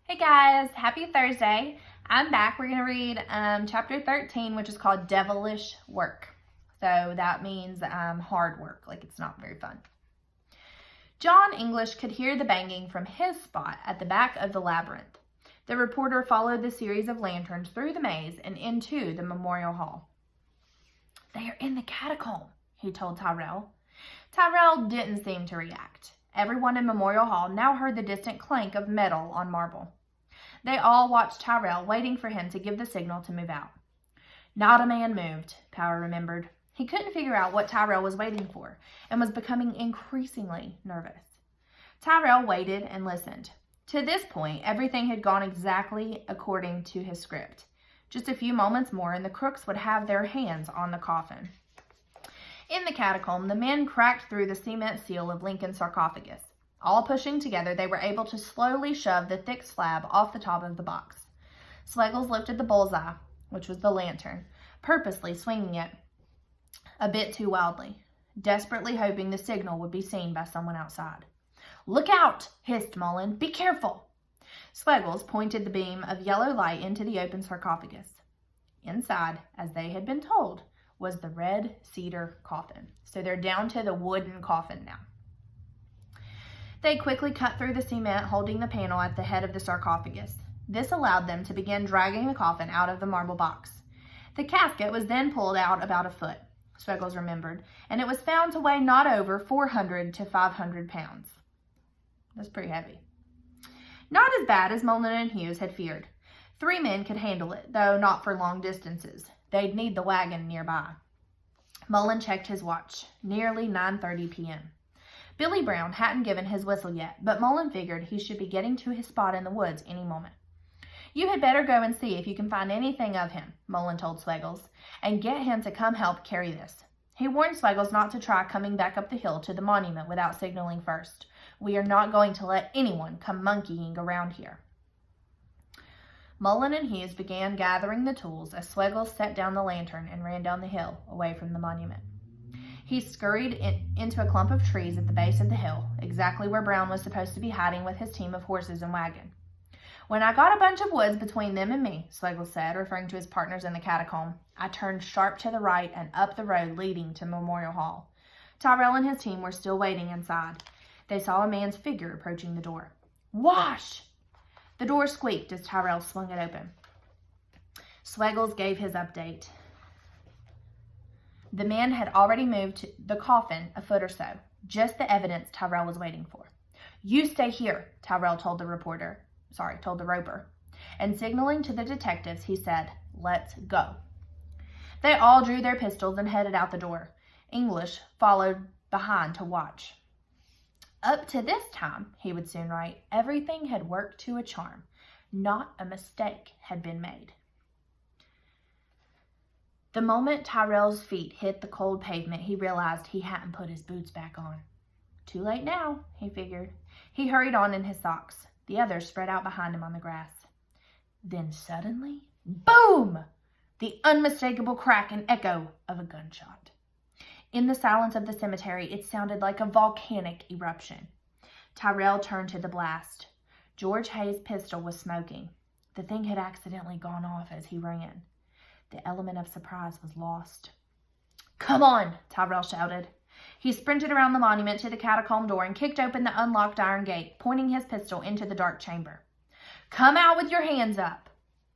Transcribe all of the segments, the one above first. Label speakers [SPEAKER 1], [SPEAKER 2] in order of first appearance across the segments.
[SPEAKER 1] Hey guys, happy Thursday. I'm back. We're going to read chapter 13, which is called Devilish Work. So that means hard work, like it's not very fun. John English could hear the banging from his spot at the back of the labyrinth. The reporter followed the series of lanterns through the maze and into the memorial hall. "They are in the catacomb," he told Tyrell. Tyrell didn't seem to react. Everyone in Memorial Hall now heard the distant clank of metal on marble. They all watched Tyrell, waiting for him to give the signal to move out. Not a man moved, Power remembered. He couldn't figure out what Tyrell was waiting for and was becoming increasingly nervous. Tyrell waited and listened. To this point, everything had gone exactly according to his script. Just a few moments more and the crooks would have their hands on the coffin. In the catacomb, the men cracked through the cement seal of Lincoln's sarcophagus. All pushing together, they were able to slowly shove the thick slab off the top of the box. Swaggles lifted the bullseye, which was the lantern, purposely swinging it a bit too wildly, desperately hoping the signal would be seen by someone outside. "Look out!" hissed Mullen. "Be careful!" Swaggles pointed the beam of yellow light into the open sarcophagus. Inside, as they had been told, was the red cedar coffin. So they're down to the wooden coffin now. They quickly cut through the cement, holding the panel at the head of the sarcophagus. This allowed them to begin dragging the coffin out of the marble box. The casket was then pulled out about a foot, Swaggles remembered, and it was found to weigh not over 400 to 500 pounds. That's pretty heavy. Not as bad as Mullen and Hughes had feared. 3 men could handle it, though not for long distances. They'd need the wagon nearby. Mullen checked his watch. Nearly 9:30 p.m. Billy Brown hadn't given his whistle yet, but Mullen figured he should be getting to his spot in the woods any moment. "You had better go and see if you can find anything of him," Mullen told Swaggles, "and get him to come help carry this." He warned Swaggles not to try coming back up the hill to the monument without signaling first. "We are not going to let anyone come monkeying around here." Mullen and Hughes began gathering the tools as Swaggles set down the lantern and ran down the hill, away from the monument. He scurried into a clump of trees at the base of the hill, exactly where Brown was supposed to be hiding with his team of horses and wagon. "When I got a bunch of woods between them and me," Swaggles said, referring to his partners in the catacomb, "I turned sharp to the right and up the road leading to Memorial Hall." Tyrell and his team were still waiting inside. They saw a man's figure approaching the door. "Wash!" The door squeaked as Tyrell swung it open. Swaggles gave his update. The man had already moved the coffin a foot or so, just the evidence Tyrell was waiting for. "You stay here," Tyrell told the roper. And signaling to the detectives, he said, "Let's go." They all drew their pistols and headed out the door. English followed behind to watch. Up to this time, he would soon write, everything had worked to a charm. Not a mistake had been made. The moment Tyrell's feet hit the cold pavement, he realized he hadn't put his boots back on. Too late now, he figured. He hurried on in his socks. The others spread out behind him on the grass. Then suddenly, boom! The unmistakable crack and echo of a gunshot. In the silence of the cemetery, it sounded like a volcanic eruption. Tyrell turned to the blast. George Hayes' pistol was smoking. The thing had accidentally gone off as he ran. The element of surprise was lost. "Come on!" Tyrell shouted. He sprinted around the monument to the catacomb door and kicked open the unlocked iron gate, pointing his pistol into the dark chamber. "Come out with your hands up!"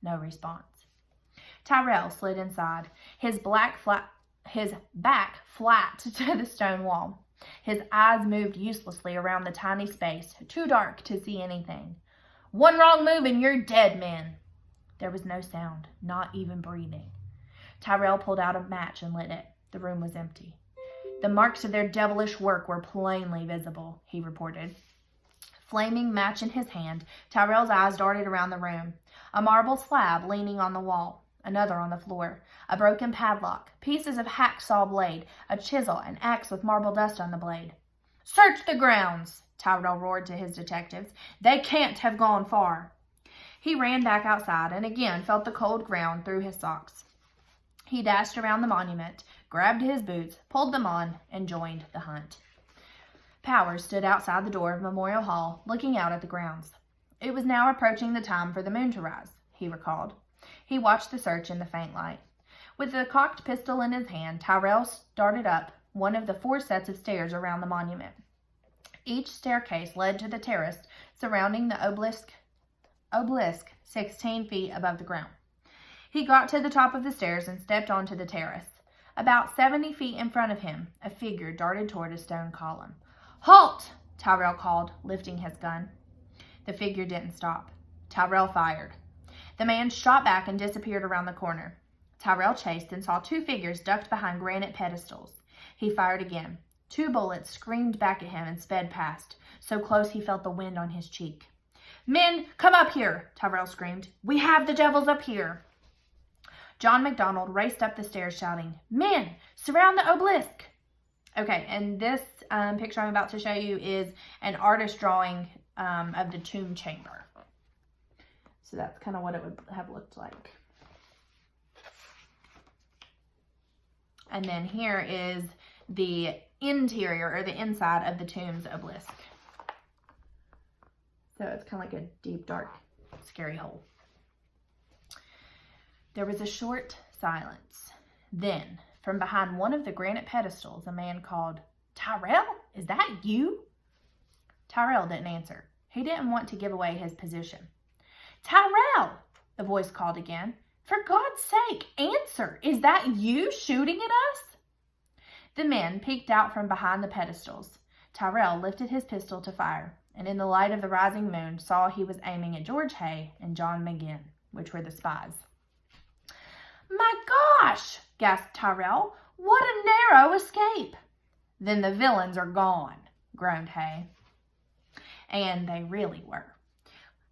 [SPEAKER 1] No response. Tyrell slid inside, his back flat to the stone wall. His eyes moved uselessly around the tiny space, too dark to see anything. "One wrong move and you're dead, man." There was no sound, not even breathing. Tyrell pulled out a match and lit it. The room was empty. "The marks of their devilish work were plainly visible," he reported. Flaming match in his hand, Tyrell's eyes darted around the room. A marble slab leaning on the wall, another on the floor, a broken padlock, pieces of hacksaw blade, a chisel, an axe with marble dust on the blade. "Search the grounds!" Tyrell roared to his detectives. "They can't have gone far." He ran back outside and again felt the cold ground through his socks. He dashed around the monument, grabbed his boots, pulled them on, and joined the hunt. Powers stood outside the door of Memorial Hall, looking out at the grounds. It was now approaching the time for the moon to rise, he recalled. He watched the search in the faint light. With the cocked pistol in his hand, Tyrell started up one of the 4 sets of stairs around the monument. Each staircase led to the terrace surrounding the obelisk 16 feet above the ground. He got to the top of the stairs and stepped onto the terrace. About 70 feet in front of him, a figure darted toward a stone column. "Halt!" Tyrell called, lifting his gun. The figure didn't stop. Tyrell fired. The man shot back and disappeared around the corner. Tyrell chased and saw 2 figures ducked behind granite pedestals. He fired again. 2 bullets screamed back at him and sped past, so close he felt the wind on his cheek. "Men, come up here!" Tyrell screamed. "We have the devils up here!" John MacDonald raced up the stairs shouting, "Men, surround the obelisk!" Okay, and this picture I'm about to show you is an artist drawing of the tomb chamber. So that's kind of what it would have looked like. And then here is the interior, or the inside of the tomb's obelisk. So it's kind of like a deep, dark, scary hole. There was a short silence. Then, from behind one of the granite pedestals, a man called, "Tyrell, is that you?" Tyrell didn't answer. He didn't want to give away his position. "Tyrell," the voice called again. "For God's sake, answer! Is that you shooting at us?" The men peeked out from behind the pedestals. Tyrell lifted his pistol to fire, and in the light of the rising moon saw he was aiming at George Hay and John McGinn, which were the spies. "My gosh!" gasped Tyrell. "What a narrow escape!" "Then the villains are gone," groaned Hay. And they really were.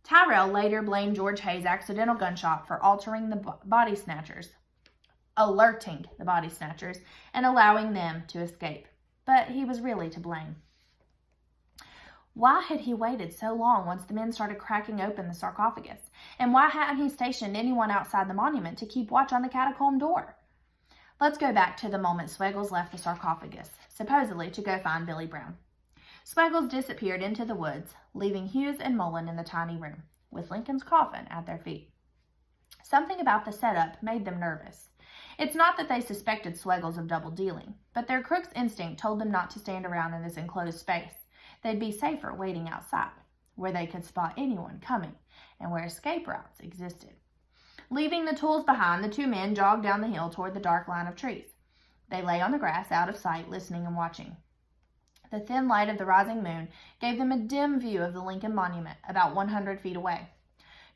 [SPEAKER 1] Tyrell later blamed George Hay's accidental gunshot for alerting the body snatchers, and allowing them to escape. But he was really to blame. Why had he waited so long once the men started cracking open the sarcophagus? And why hadn't he stationed anyone outside the monument to keep watch on the catacomb door? Let's go back to the moment Swaggles left the sarcophagus, supposedly to go find Billy Brown. Swaggles disappeared into the woods, leaving Hughes and Mullen in the tiny room, with Lincoln's coffin at their feet. Something about the setup made them nervous. It's not that they suspected Swaggles of double dealing, but their crook's instinct told them not to stand around in this enclosed space. They'd be safer waiting outside, where they could spot anyone coming, and where escape routes existed. Leaving the tools behind, the 2 men jogged down the hill toward the dark line of trees. They lay on the grass out of sight, listening and watching. The thin light of the rising moon gave them a dim view of the Lincoln Monument, about 100 feet away.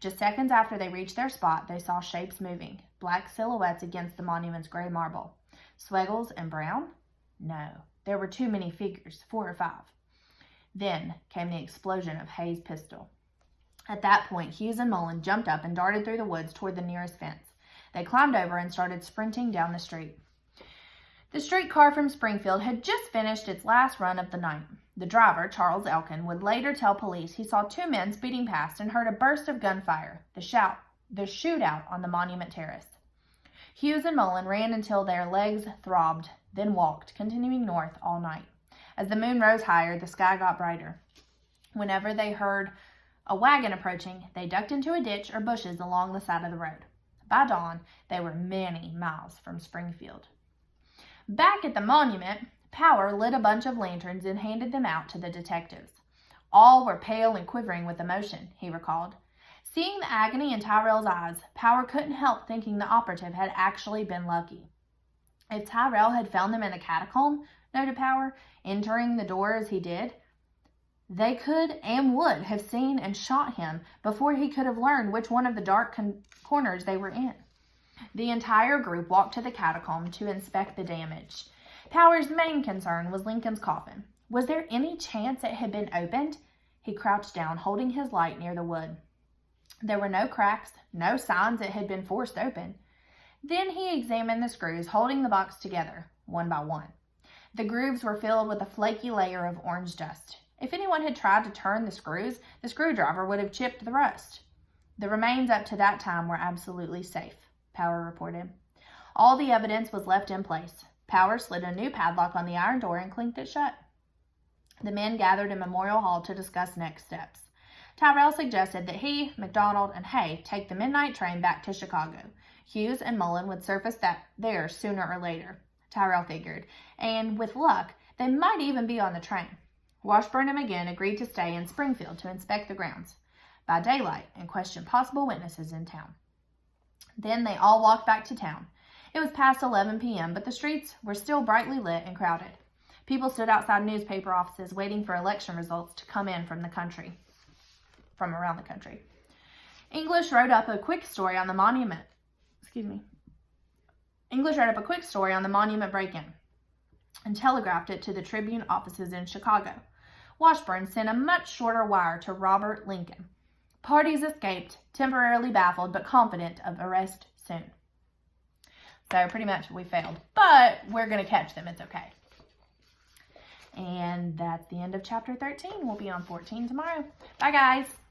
[SPEAKER 1] Just seconds after they reached their spot, they saw shapes moving, black silhouettes against the monument's gray marble. Swaggles and Brown? No, there were too many figures, 4 or 5. Then came the explosion of Hay's pistol. At that point, Hughes and Mullen jumped up and darted through the woods toward the nearest fence. They climbed over and started sprinting down the street. The streetcar from Springfield had just finished its last run of the night. The driver, Charles Elkin, would later tell police he saw 2 men speeding past and heard a burst of gunfire, the shootout on the monument terrace. Hughes and Mullen ran until their legs throbbed, then walked, continuing north all night. As the moon rose higher, the sky got brighter. Whenever they heard a wagon approaching, they ducked into a ditch or bushes along the side of the road. By dawn, they were many miles from Springfield. Back at the monument, Power lit a bunch of lanterns and handed them out to the detectives. All were pale and quivering with emotion, he recalled. Seeing the agony in Tyrell's eyes, Power couldn't help thinking the operative had actually been lucky. If Tyrell had found them in a catacomb, noted Power, entering the door as he did, they could and would have seen and shot him before he could have learned which one of the dark corners they were in. The entire group walked to the catacomb to inspect the damage. Power's main concern was Lincoln's coffin. Was there any chance it had been opened? He crouched down, holding his light near the wood. There were no cracks, no signs it had been forced open. Then he examined the screws holding the box together, one by one. The grooves were filled with a flaky layer of orange dust. If anyone had tried to turn the screws, the screwdriver would have chipped the rust. The remains up to that time were absolutely safe, Power reported. All the evidence was left in place. Power slid a new padlock on the iron door and clinked it shut. The men gathered in Memorial Hall to discuss next steps. Tyrell suggested that he, McDonald, and Hay take the midnight train back to Chicago. Hughes and Mullen would surface there sooner or later, Tyrell figured, and with luck, they might even be on the train. Washburn and McGinn agreed to stay in Springfield to inspect the grounds by daylight and question possible witnesses in town. Then they all walked back to town. It was past 11 p.m., but the streets were still brightly lit and crowded. People stood outside newspaper offices waiting for election results to come in from around the country. English wrote up a quick story on the monument break-in and telegraphed it to the Tribune offices in Chicago. Washburn sent a much shorter wire to Robert Lincoln. Parties escaped, temporarily baffled but confident of arrest soon. So pretty much we failed, but we're going to catch them. It's okay. And that's the end of chapter 13. We'll be on 14 tomorrow. Bye, guys.